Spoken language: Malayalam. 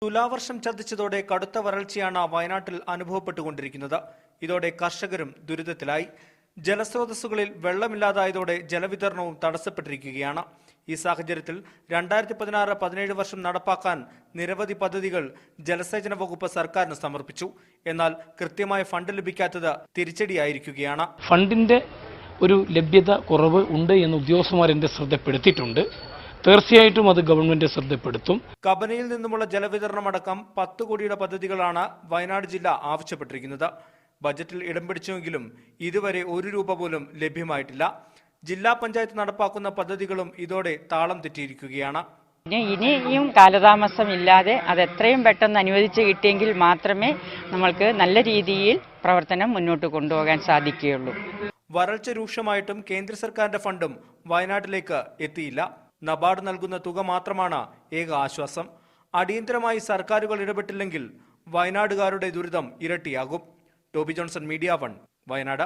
തുലാവർഷം ചതിച്ചതോടെ കടുത്ത വരൾച്ചയാണ് വയനാട്ടിൽ അനുഭവപ്പെട്ടുകൊണ്ടിരിക്കുന്നത്. ഇതോടെ കർഷകരും ദുരിതത്തിലായി. ജലസ്രോതസ്സുകളിൽ വെള്ളമില്ലാതായതോടെ ജലവിതരണവും തടസ്സപ്പെട്ടിരിക്കുകയാണ്. ഈ സാഹചര്യത്തിൽ 2016-17 വർഷം നടപ്പാക്കാൻ നിരവധി പദ്ധതികൾ ജലസേചന വകുപ്പ് സർക്കാരിന് സമർപ്പിച്ചു. എന്നാൽ കൃത്യമായ ഫണ്ട് ലഭിക്കാത്തത് തിരിച്ചടിയായിരിക്കുകയാണ്. ഫണ്ടിന്റെ ഒരു ലഭ്യത കുറവ് ഉണ്ട് എന്ന് ഉദ്യോഗസ്ഥന്മാർ എന്റെ ശ്രദ്ധപ്പെടുത്തിയിട്ടുണ്ട്. തീർച്ചയായിട്ടും അത് ഗവൺമെന്റ് ശ്രദ്ധപ്പെടുത്തും. കബനിയിൽ നിന്നുമുള്ള ജലവിതരണമടക്കം 10 കോടിയുടെ പദ്ധതികളാണ് വയനാട് ജില്ല ആവശ്യപ്പെട്ടിരിക്കുന്നത്. ബജറ്റിൽ ഇടം പിടിച്ചുവെങ്കിലും ഇതുവരെ 1 രൂപ പോലും ലഭ്യമായിട്ടില്ല. ജില്ലാ പഞ്ചായത്ത് നടപ്പാക്കുന്ന പദ്ധതികളും ഇതോടെ താളം തെറ്റിയിരിക്കുകയാണ്. ഇനിയും കാലതാമസമില്ലാതെ അത് എത്രയും പെട്ടെന്ന് അനുവദിച്ച് കിട്ടിയെങ്കിൽ മാത്രമേ നമ്മൾക്ക് നല്ല രീതിയിൽ പ്രവർത്തനം മുന്നോട്ട് കൊണ്ടുപോകാൻ സാധിക്കുകയുള്ളൂ. വരൾച്ച രൂക്ഷമായിട്ടും കേന്ദ്ര സർക്കാരിന്റെ ഫണ്ടും വയനാട്ടിലേക്ക് എത്തിയില്ല. നബാർഡ് നൽകുന്ന തുക മാത്രമാണ് ഏക ആശ്വാസം. അടിയന്തരമായി സർക്കാരുകൾ ഇടപെട്ടില്ലെങ്കിൽ വയനാടുകാരുടെ ദുരിതം ഇരട്ടിയാകും. Toby Johnson, media 1, Wayanad.